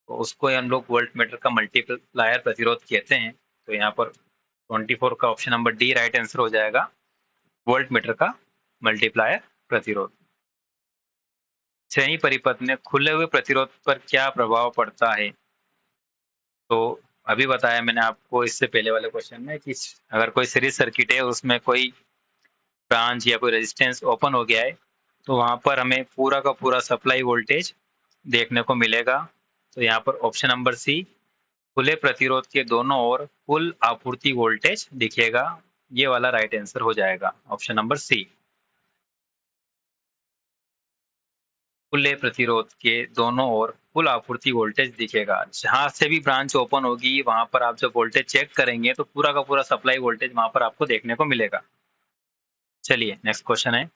तो उसको हम लोग वोल्ट मीटर का मल्टीप्लायर प्रतिरोध कहते हैं। तो यहाँ पर 24 का option number D right answer हो जाएगा, वोल्ट मीटर का मल्टीप्लायर प्रतिरोध। श्रेणी परिपथ में खुले हुए प्रतिरोध पर क्या प्रभाव पड़ता है? तो अभी बताया मैंने आपको इससे पहले वाले क्वेश्चन में कि अगर कोई सीरीज सर्किट है उसमें कोई ब्रांच या कोई रेजिस्टेंस ओपन हो गया है, तो वहां पर हमें पूरा का पूरा सप्लाई वोल्टेज देखने को मिलेगा। तो यहाँ पर ऑप्शन नंबर सी, खुले प्रतिरोध के दोनों ओर कुल आपूर्ति वोल्टेज दिखेगा, ये वाला राइट आंसर हो जाएगा ऑप्शन नंबर सी। खुले प्रतिरोध के दोनों ओर कुल आपूर्ति वोल्टेज दिखेगा, जहां से भी ब्रांच ओपन होगी वहां पर आप जब वोल्टेज चेक करेंगे तो पूरा का पूरा सप्लाई वोल्टेज वहां पर आपको देखने को मिलेगा। चलिए नेक्स्ट क्वेश्चन है,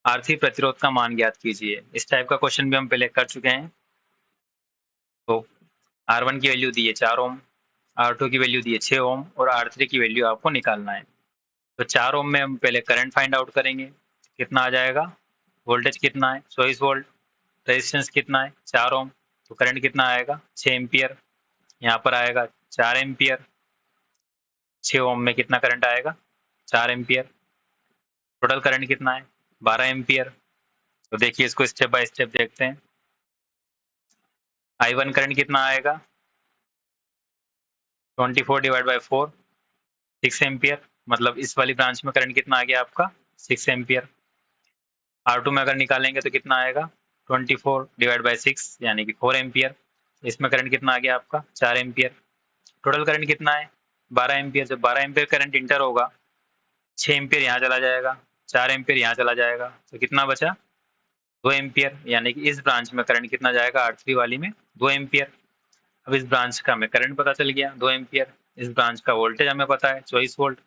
आरसी प्रतिरोध का मान ज्ञात कीजिए। इस टाइप का क्वेश्चन भी हम पहले कर चुके हैं। तो R1 की वैल्यू दी है 4 ओम, R2 की वैल्यू दी है 6 ओम और R3 की वैल्यू आपको निकालना है। तो 4 ओम में हम पहले करंट फाइंड आउट करेंगे, कितना आ जाएगा, वोल्टेज कितना है 24 वोल्ट, रेजिस्टेंस कितना है 4 ओम, तो करंट कितना आएगा 6 एम्पियर, यहाँ पर आएगा 4 एम्पियर, 6 ओम में कितना करंट आएगा 4 एम्पियर, टोटल करंट कितना है 12 एम्पियर। तो देखिए इसको स्टेप बाय स्टेप देखते हैं। I1 करंट कितना आएगा 24 डिवाइड बाय 4, 6 एम्पियर, मतलब इस वाली ब्रांच में करंट कितना आ गया आपका 6 एम्पियर। R2 में अगर निकालेंगे तो कितना आएगा 24 डिवाइड बाय 6 यानी कि 4 एम्पियर, इसमें करंट कितना आ गया आपका 4 एम्पियर। टोटल करंट कितना है 12 एम्पियर। जब 12 एम्पियर करंट इंटर होगा 6 एम्पियर यहाँ चला जाएगा, 4 एम्पियर यहाँ चला जाएगा, तो कितना बचा 2 एम्पियर, यानी कि इस ब्रांच में करंट कितना जाएगा R3 वाली में 2 एम्पियर। अब इस ब्रांच का हमें करंट पता चल गया 2 एम्पियर, इस ब्रांच का वोल्टेज हमें पता है 24 वोल्ट,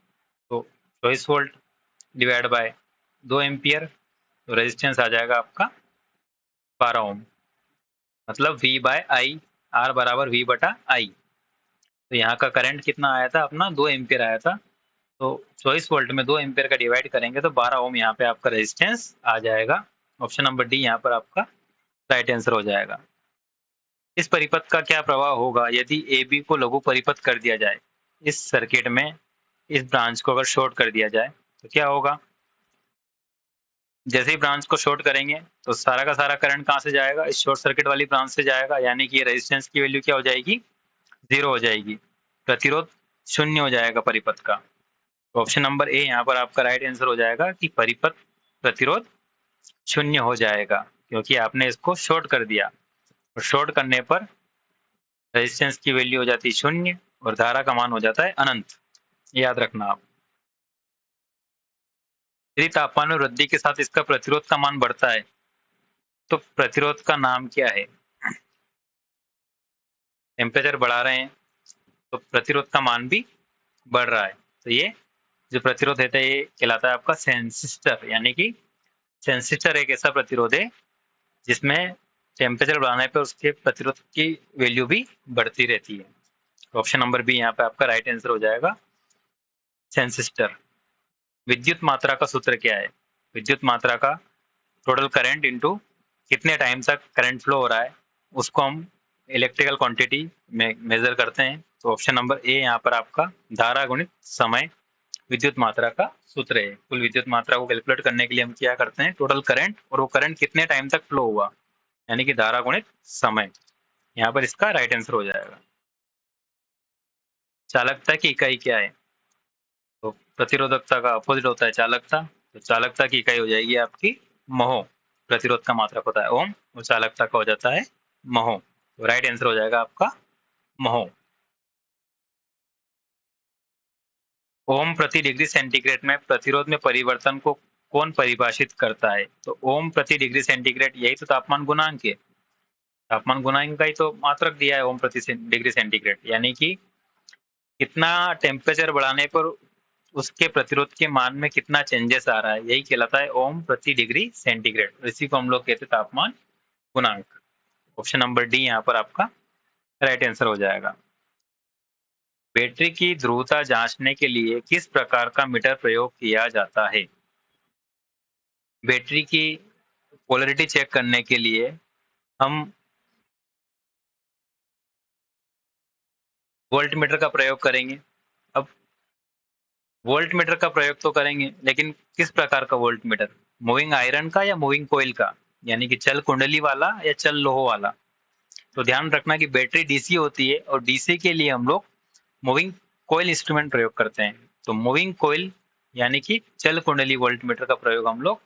तो 24 वोल्ट डिवाइड बाय 2 एम्पियर, तो रेजिस्टेंस आ जाएगा आपका 12 ओम, मतलब V बाय आई, R बराबर V बटा आई। तो यहाँ का करंट कितना आया था अपना 2 एम्पियर आया था, तो 24 वोल्ट में 2 एम्पियर का डिवाइड करेंगे तो 12 ओम यहाँ पे आपका रेजिस्टेंस आ जाएगा। ऑप्शन नंबर डी यहाँ पर आपका राइट आंसर हो जाएगा। इस परिपथ का क्या प्रभाव होगा यदि ए बी को लघु परिपथ कर दिया जाए। इस सर्किट में इस ब्रांच को अगर शॉर्ट कर दिया जाए तो क्या होगा। जैसे ही ब्रांच को शॉर्ट करेंगे तो सारा का सारा करंट कहाँ से जाएगा, इस शॉर्ट सर्किट वाली ब्रांच से जाएगा, यानी कि ये रेजिस्टेंस की वैल्यू क्या हो जाएगी 0 हो जाएगी, प्रतिरोध शून्य हो जाएगा परिपथ का। तो ऑप्शन नंबर ए यहाँ पर आपका राइट आंसर हो जाएगा कि परिपथ प्रतिरोध शून्य हो जाएगा, क्योंकि आपने इसको शॉर्ट कर दिया और शॉर्ट करने पर रेजिस्टेंस की वैल्यू हो जाती है शून्य और धारा का मान हो जाता है अनंत, याद रखना आप। यदि तापमान में वृद्धि के साथ इसका प्रतिरोध का मान बढ़ता है तो प्रतिरोध का नाम क्या है। टेम्परेचर बढ़ा रहे हैं तो प्रतिरोध का मान भी बढ़ रहा है, तो ये जो प्रतिरोध है ये कहलाता है आपका सेंसिस्टर, यानी कि सेंसिस्टर एक ऐसा प्रतिरोध है जिसमें टेम्परेचर बढ़ाने पर उसके प्रतिरोध की वैल्यू भी बढ़ती रहती है। तो ऑप्शन नंबर बी यहाँ पे आपका राइट आंसर हो जाएगा सेंसिस्टर। विद्युत मात्रा का सूत्र क्या है। विद्युत मात्रा का टोटल करंट इंटू कितने टाइम तक करंट फ्लो हो रहा है, उसको हम इलेक्ट्रिकल क्वांटिटी में मेजर करते हैं। तो ऑप्शन नंबर ए यहाँ पर आपका धारा गुणित समय विद्युत मात्रा का सूत्र है। कुल विद्युत मात्रा को कैलकुलेट करने के लिए हम क्या करते हैं, टोटल करंट और वो करंट कितने टाइम तक फ्लो हुआ, यानी कि धारा गुणित समय। यहाँ पर इसका राइट आंसर हो जाएगा। चालकता की इकाई क्या है। तो प्रतिरोधकता का अपोजिट होता है चालकता, तो चालकता की इकाई हो जाएगी आपकी महो। प्रतिरोध का मात्रक होता है ओम और चालकता का हो जाता है महो, तो राइट आंसर हो जाएगा आपका महो। ओम प्रति डिग्री सेंटीग्रेड में प्रतिरोध में परिवर्तन को कौन परिभाषित करता है। तो ओम प्रति डिग्री सेंटीग्रेड यही तो तापमान गुणांक है, तापमान गुणांक का ही तो मात्रक दिया है ओम प्रति डिग्री सेंटीग्रेड, यानी कि कितना टेम्परेचर बढ़ाने पर उसके प्रतिरोध के मान में कितना चेंजेस आ रहा है, यही कहलाता है ओम प्रति डिग्री सेंटीग्रेड। इसी को हम लोग कहते हैं तापमान गुणांक। ऑप्शन नंबर डी यहाँ पर आपका राइट आंसर हो जाएगा। बैटरी की ध्रुवता जांचने के लिए किस प्रकार का मीटर प्रयोग किया जाता है। बैटरी की पोलैरिटी चेक करने के लिए हम वोल्ट मीटर का प्रयोग करेंगे। अब वोल्ट मीटर का प्रयोग तो करेंगे, लेकिन किस प्रकार का वोल्ट मीटर, मूविंग आयरन का या मूविंग कोयल का, यानी कि चल कुंडली वाला या चल लोह वाला। तो ध्यान रखना कि बैटरी डीसी होती है और डीसी के लिए हम लोग मूविंग कोयल इंस्ट्रूमेंट प्रयोग करते हैं। तो मूविंग कोयल यानी कि चल कुंडली वोल्ट मीटर का प्रयोग हम लोग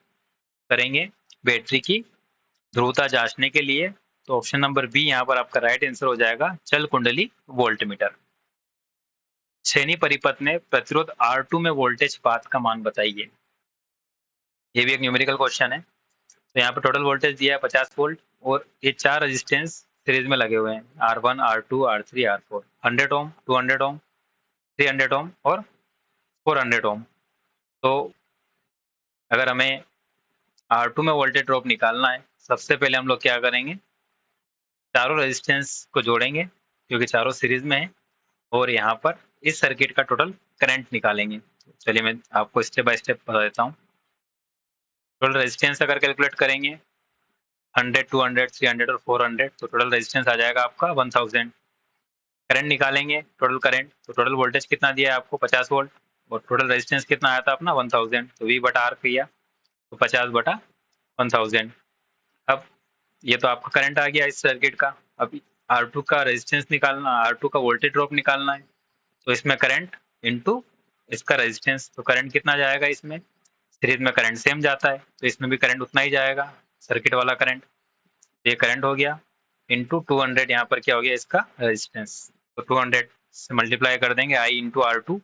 करेंगे बैटरी की ध्रुवता जांचने के लिए। तो ऑप्शन नंबर बी यहाँ पर आपका राइट आंसर हो जाएगा चल कुंडली वोल्ट मीटर। श्रेणी परिपथ में प्रतिरोध R2 में वोल्टेज पाथ का मान बताइए। ये भी एक न्यूमेरिकल क्वेश्चन है। तो यहाँ पे टोटल वोल्टेज दिया है 50 वोल्ट और ये 4 रेजिस्टेंस सीरीज में लगे हुए हैं R1 R2 R3 R4, 100 ओम 200 ओम 300 ओम और 400 ओम। तो अगर हमें R2 में वोल्टेज ड्रॉप निकालना है, सबसे पहले हम लोग क्या करेंगे, चारों रेजिस्टेंस को जोड़ेंगे क्योंकि चारों सीरीज में है और यहाँ पर इस सर्किट का टोटल करंट निकालेंगे। चलिए मैं आपको स्टेप बाय स्टेप बता देता हूँ। टोटल रेजिस्टेंस अगर कैलकुलेट करेंगे 100, 200, 300 और 400, तो टोटल रेजिस्टेंस आ जाएगा आपका 1000। करंट निकालेंगे, टोटल करंट, तो टोटल वोल्टेज कितना दिया है आपको 50 वोल्ट, और टोटल रेजिस्टेंस कितना आया था अपना 1000, तो V बटा R किया, तो 50 बटा 1000। अब ये तो आपका करंट आ गया इस सर्किट का। अब R2 का रेजिस्टेंस निकालना, R2 का वोल्टेज ड्रॉप निकालना है, तो इसमें करंट इनटू इसका रेजिस्टेंस, तो करंट कितना जाएगा इसमें, सीरीज में करंट सेम जाता है, तो इसमें भी करंट उतना ही जाएगा, सर्किट वाला करंट। ये करंट हो गया इनटू 200, यहाँ पर क्या हो गया इसका रेजिस्टेंस, तो 200 से मल्टीप्लाई कर देंगे I इंटू R2,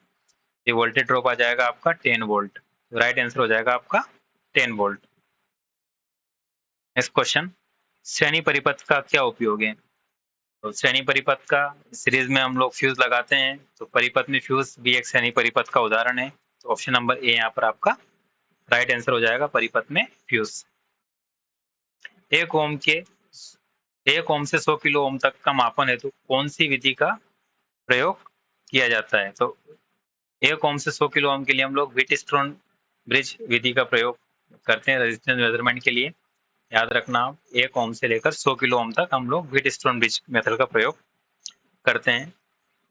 ये वोल्टेज ड्रॉप आ जाएगा आपका 10 वोल्ट, तो राइट आंसर हो जाएगा आपका 10 वोल्ट। नेक्स्ट क्वेश्चन, श्रेणी परिपथ का क्या उपयोग है? तो श्रेणी परिपथ का, सीरीज में हम लोग फ्यूज लगाते हैं, तो परिपथ में फ्यूज भी एक श्रेणी परिपथ का उदाहरण है, तो ऑप्शन नंबर ए यहाँ पर आपका राइट आंसर हो जाएगा, परिपथ में फ्यूज। एक ओम के 1 ओम से 100 किलो ओम तक का मापन हेतु कौन सी विधि का प्रयोग किया जाता है? तो 1 ओम से 100 किलो ओम के लिए हम लोग व्हीटस्टोन ब्रिज विधि का प्रयोग करते हैं रेजिस्टेंस मेजरमेंट के लिए। याद रखना आप, 1 ओम से लेकर 100 किलो ओम तक हम लोग व्हीटस्टोन ब्रिज मेथड का प्रयोग करते हैं।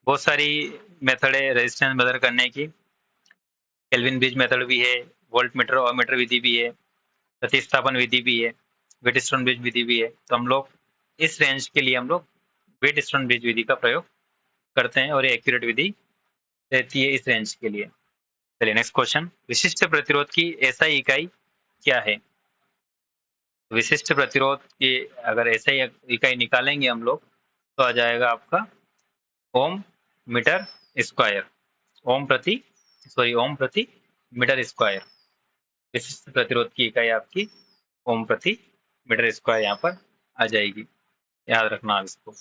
बहुत सारी मेथड है रेजिस्टेंस मेजर करने की, केल्विन ब्रिज मेथड भी है, वोल्ट मीटर और मीटर विधि भी है, प्रतिस्थापन विधि भी है, व्हीटस्टोन ब्रिज विधि भी है। तो हम लोग इस रेंज के लिए हम लोग व्हीटस्टोन ब्रिज विधि का प्रयोग करते हैं, और ये एक्यूरेट विधि रहती है इस रेंज के लिए। चलिए नेक्स्ट क्वेश्चन, विशिष्ट प्रतिरोध की एसआई इकाई क्या है? विशिष्ट प्रतिरोध की अगर एसआई इकाई निकालेंगे हम लोग, तो आ जाएगा आपका ओम मीटर स्क्वायर, ओम प्रति मीटर स्क्वायर। विशिष्ट प्रतिरोध की इकाई आपकी ओम प्रति मीटर स्क्वायर यहाँ पर आ जाएगी, याद रखना आप इसको।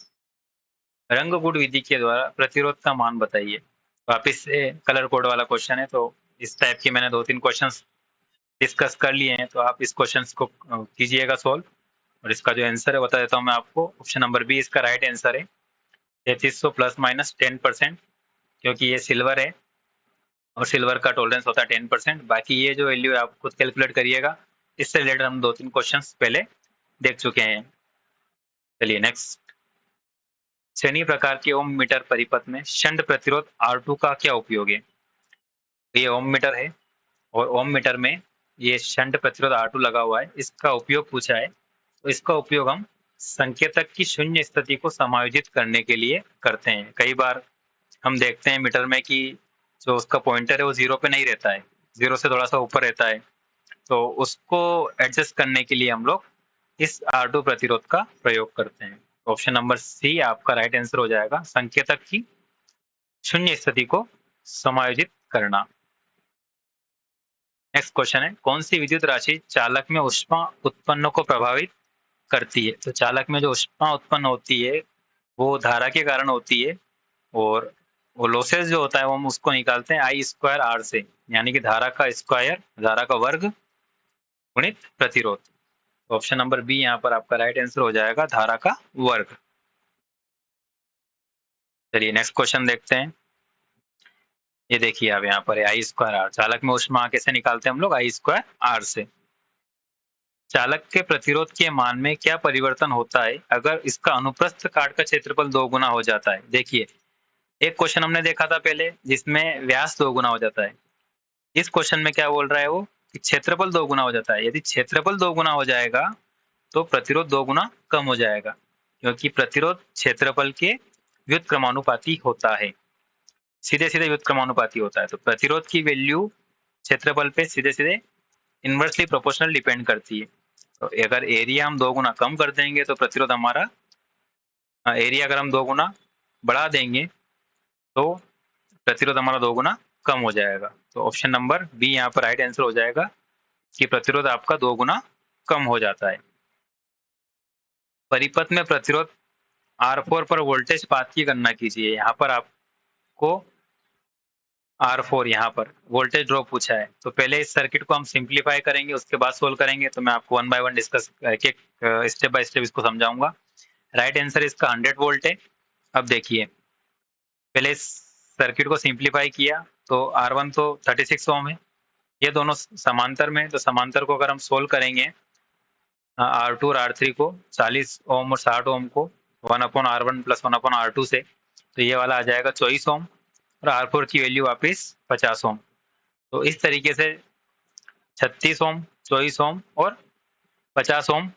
रंग गुण विधि के द्वारा प्रतिरोध का मान बताइए। वापिस से कलर कोड वाला क्वेश्चन है, तो इस टाइप के मैंने 2-3 क्वेश्चन डिस्कस कर लिए हैं, तो आप इस क्वेश्चन को कीजिएगा सॉल्व, और इसका जो आंसर है बता देता हूँ मैं आपको। ऑप्शन नंबर बी इसका राइट आंसर है, 3300 प्लस माइनस 10%, क्योंकि ये सिल्वर है और सिल्वर का टॉलरेंस होता है 10%। बाकी ये जो वैल्यू है आप खुद कैलकुलेट करिएगा, इससे रिलेटेड हम 2-3 क्वेश्चन पहले देख चुके हैं। चलिए नेक्स्ट, श्रेणी प्रकार के ओम मीटर परिपथ में शंट प्रतिरोध R2 का क्या उपयोग है? ये ओम मीटर है, और ओम मीटर में ये शंट प्रतिरोध R2 लगा हुआ है, इसका उपयोग पूछा है, तो इसका उपयोग हम संकेतक की शून्य स्थिति को समायोजित करने के लिए करते हैं। कई बार हम देखते हैं मीटर में कि जो उसका पॉइंटर है वो 0 पे नहीं रहता है, 0 से थोड़ा सा ऊपर रहता है, तो उसको एडजस्ट करने के लिए हम लोग इस R2 प्रतिरोध का प्रयोग करते हैं। ऑप्शन नंबर सी आपका राइट आंसर हो जाएगा, संकेतक की शून्य स्थिति को समायोजित करना। नेक्स्ट क्वेश्चन है, कौन सी विद्युत राशि चालक में ऊष्मा उत्पन्न को प्रभावित करती है? तो चालक में जो ऊष्मा उत्पन्न होती है वो धारा के कारण होती है, और वो लॉसेस जो होता है वो हम उसको निकालते हैं आई स्क्वायर आर से, यानी कि धारा का स्क्वायर, धारा का वर्ग गुणित प्रतिरोध। ऑप्शन नंबर बी यहाँ पर आपका राइट आंसर हो जाएगा, धारा का वर्ग। चलिए नेक्स्ट क्वेश्चन देखते हैं। ये देखिए आप यहाँ पर आई स्क्वायर आर, चालक में ऊष्मा कैसे निकालते हैं हम लोग, आई स्क्वायर आर से। चालक के प्रतिरोध के मान में क्या परिवर्तन होता है अगर इसका अनुप्रस्थ काट का क्षेत्रफल 2 गुना हो जाता है? देखिए, एक क्वेश्चन हमने देखा था पहले जिसमें व्यास 2 गुना हो जाता है। इस क्वेश्चन में क्या बोल रहा है वो, कि क्षेत्रफल 2 गुना हो जाता है। यदि क्षेत्रफल 2 गुना हो जाएगा तो प्रतिरोध 2 गुना कम हो जाएगा, क्योंकि प्रतिरोध क्षेत्रफल के व्युत्क्रमानुपाती होता है, सीधे सीधे व्युत्क्रमानुपाती होता है। तो प्रतिरोध की वैल्यू क्षेत्रफल पे सीधे सीधे इनवर्सली प्रोपोर्शनल डिपेंड करती है। तो अगर एरिया हम 2 गुना कम कर देंगे तो प्रतिरोध हमारा, एरिया अगर हम 2 गुना बढ़ा देंगे तो प्रतिरोध हमारा 2 गुना कम हो जाएगा। तो ऑप्शन नंबर बी यहाँ पर राइट आंसर हो जाएगा, कि प्रतिरोध आपका 2 गुना कम हो जाता है। परिपथ में प्रतिरोध R4 पर वोल्टेज पात की गणना कीजिए। यहाँ पर आपको R4 यहाँ पर वोल्टेज ड्रॉप पूछा है, तो पहले इस सर्किट को हम सिंप्लीफाई करेंगे, उसके बाद सोल्व करेंगे। तो मैं आपको 1 बाय 1 डिस्कस एक एक स्टेप बाय स्टेप इसको समझाऊंगा। राइट आंसर इसका 100 वोल्ट है। अब देखिए, पहले सर्किट को सिंप्लीफाई किया तो R1 तो 36 ओम है, ये दोनों समांतर में, तो समांतर को अगर हम सोल्व करेंगे R2 और R3 को 40 ओम और 60 ओम को 1/R1 प्लस 1/R2 से, तो ये वाला आ जाएगा 24 ओम और R4 की वैल्यू वापिस 50 ओम। तो इस तरीके से 36 ओम, 24 ओम और 50 ओम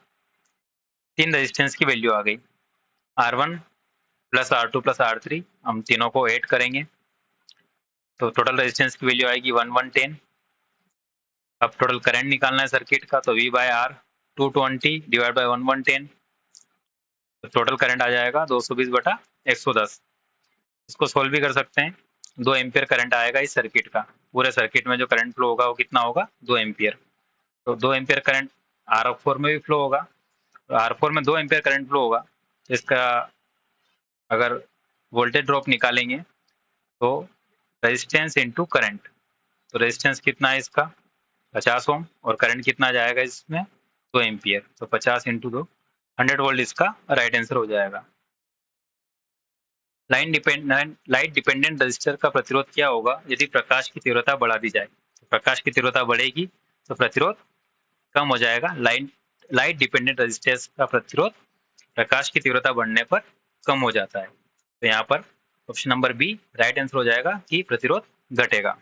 तीन रेजिस्टेंस की वैल्यू आ गई। R1 plus R2 plus R3 हम तीनों को ऐड करेंगे तो टोटल रेजिस्टेंस की वैल्यू आएगी 1110। अब टोटल करंट निकालना है सर्किट का, तो V by R 220 divide by 1110, तो टोटल करंट आ जाएगा 220 बटा 110। इसको सोल्व भी कर सकते हैं, 2 एम्पियर करंट आएगा इस सर्किट का, पूरे सर्किट में जो करंट फ्लो होगा वो कितना होगा 2 एम्पियर। तो 2 एम्पियर करंट R4 में भी फ्लो होगा, तो R4 में 2 एम्पियर करंट फ्लो होगा, तो इसका अगर वोल्टेज ड्रॉप निकालेंगे तो रेजिस्टेंस इनटू करंट, तो रेजिस्टेंस कितना है इसका 50 ओम और करंट कितना जाएगा इसमें 2 एम्पियर, तो 50 इंटू 2 100 वोल्ट इसका राइट आंसर हो जाएगा। लाइट डिपेंडेंट रजिस्टर का प्रतिरोध क्या होगा यदि प्रकाश की तीव्रता बढ़ा दी जाए? तो प्रकाश की तीव्रता बढ़ेगी तो प्रतिरोध कम हो जाएगा। लाइट डिपेंडेंट रजिस्टेंस का प्रतिरोध प्रकाश की तीव्रता बढ़ने पर कम हो जाता है, तो यहाँ पर option number B right answer हो जाएगा कि प्रतिरोध घटेगा।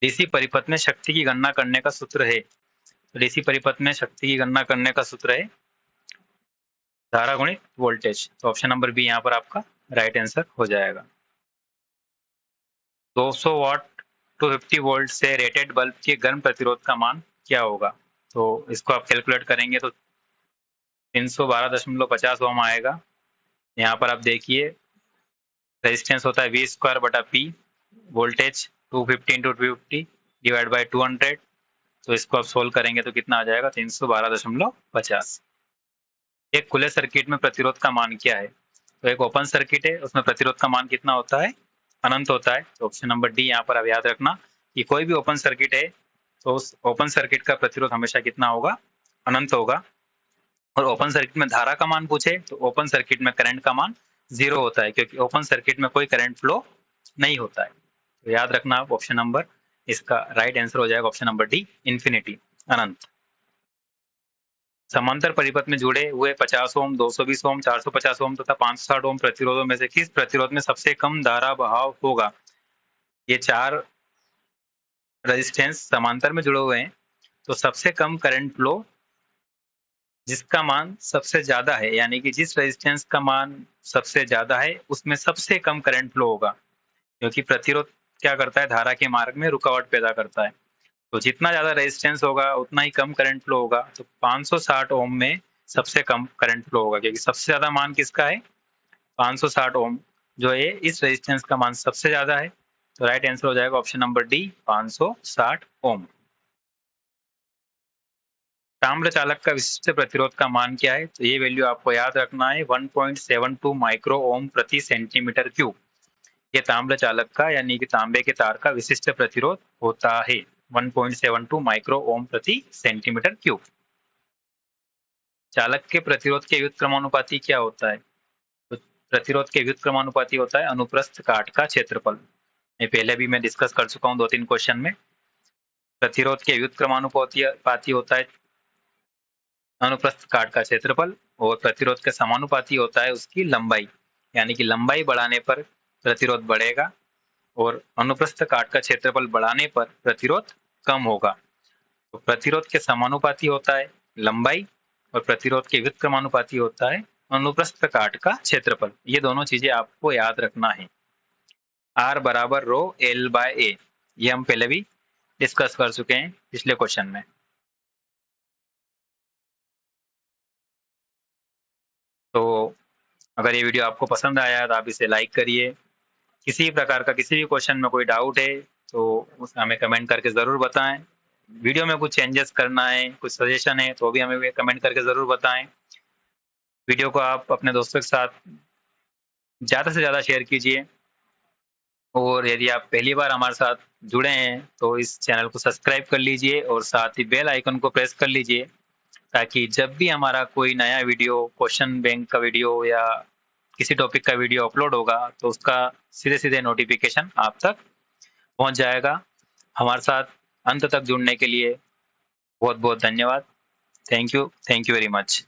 डीसी परिपथ में शक्ति की गणना करने का सूत्र है, तो डीसी परिपथ में शक्ति की गणना करने का सूत्र है धारा गुणित वोल्टेज, तो ऑप्शन नंबर बी यहाँ पर आपका राइट आंसर हो जाएगा। 200 वाट 250 वोल्ट से रेटेड बल्ब के गर्म प्रतिरोध का मान क्या होगा? तो इसको आप कैलकुलेट करेंगे तो 312.50 ओम आएगा। यहाँ पर आप देखिए रेजिस्टेंस होता है वी स्क्वायर बटा P, voltage 250 into 250 divide by 200, तो इसको आप सोल्व करेंगे तो कितना आ जाएगा 312.50। एक खुले सर्किट में प्रतिरोध का मान क्या है? तो एक ओपन सर्किट है, उसमें प्रतिरोध का मान कितना होता है? अनंत होता है। तो ऑप्शन नंबर डी यहाँ पर आप याद रखना कि कोई भी ओपन सर्किट है तो उस ओपन सर्किट का प्रतिरोध हमेशा कितना होगा? अनंत होगा। और ओपन सर्किट में धारा का मान पूछे तो ओपन सर्किट में करंट का मान 0 होता है, क्योंकि ओपन सर्किट में कोई करंट फ्लो नहीं होता है। तो याद रखना आप ऑप्शन नंबर, इसका राइट आंसर हो जाएगा ऑप्शन नंबर डी इन्फिनिटी, अनंत। समांतर परिपथ में जुड़े हुए 50 ओम, 220 ओम, 450 ओम तथा 560 ओम प्रतिरोधों में से किस प्रतिरोध में सबसे कम धारा बहाव होगा? ये चार रेजिस्टेंस समांतर में जुड़े हुए हैं, तो सबसे कम करंट फ्लो जिसका मान सबसे ज्यादा है, यानी कि जिस रेजिस्टेंस का मान सबसे ज्यादा है उसमें सबसे कम करंट फ्लो होगा, क्योंकि प्रतिरोध क्या करता है? धारा के मार्ग में रुकावट पैदा करता है। तो जितना ज्यादा रेजिस्टेंस होगा उतना ही कम करंट फ्लो होगा। तो 560 ओम में सबसे कम करंट फ्लो होगा, क्योंकि सबसे ज्यादा मान किसका है? 560 ओम जो है इस रेजिस्टेंस का मान सबसे ज्यादा है। तो राइट आंसर हो जाएगा ऑप्शन नंबर डी 560 ओम। ताम्र चालक का विशिष्ट प्रतिरोध का मान क्या है? तो ये वैल्यू आपको याद रखना है 1.72 माइक्रो ओम प्रति सेंटीमीटर क्यूब। ये ताम्र चालक का यानी कि तांबे के तार का विशिष्ट प्रतिरोध होता है 1.72 माइक्रो ओम प्रति सेंटीमीटर क्यूब। चालक के प्रतिरोध के व्युत्क्रमानुपाती क्या होता है? तो प्रतिरोध के व्युत्क्रमानुपाती होता है अनुप्रस्थ काट का क्षेत्रफल। ये पहले भी मैं डिस्कस कर चुका हूँ 2-3 क्वेश्चन में। प्रतिरोध के व्युत्क्रमानुपाती होता है अनुप्रस्थ काट का क्षेत्रफल, और प्रतिरोध के समानुपाती होता है उसकी लंबाई, यानी कि लंबाई बढ़ाने पर प्रतिरोध बढ़ेगा और अनुप्रस्थ काट का क्षेत्रफल बढ़ाने पर प्रतिरोध कम होगा। तो प्रतिरोध के समानुपाती होता है लंबाई और प्रतिरोध के व्युत्क्रमानुपाती होता है अनुप्रस्थ काट का क्षेत्रफल। ये दोनों चीजें आपको याद रखना है। R बराबर रो एल बाय ए, ये हम पहले भी डिस्कस कर चुके हैं पिछले क्वेश्चन में। तो अगर ये वीडियो आपको पसंद आया तो आप इसे लाइक करिए। किसी भी प्रकार का किसी भी क्वेश्चन में कोई डाउट है तो उसे हमें कमेंट करके ज़रूर बताएं। वीडियो में कुछ चेंजेस करना है, कुछ सजेशन है तो भी हमें कमेंट करके ज़रूर बताएं। वीडियो को आप अपने दोस्तों के साथ ज़्यादा से ज़्यादा शेयर कीजिए, और यदि आप पहली बार हमारे साथ जुड़े हैं तो इस चैनल को सब्सक्राइब कर लीजिए और साथ ही बेल आइकन को प्रेस कर लीजिए, ताकि जब भी हमारा कोई नया वीडियो, क्वेश्चन बैंक का वीडियो या किसी टॉपिक का वीडियो अपलोड होगा तो उसका सीधे-सीधे नोटिफ़िकेशन आप तक पहुँच जाएगा। हमारे साथ अंत तक जुड़ने के लिए बहुत-बहुत धन्यवाद। Thank you very much.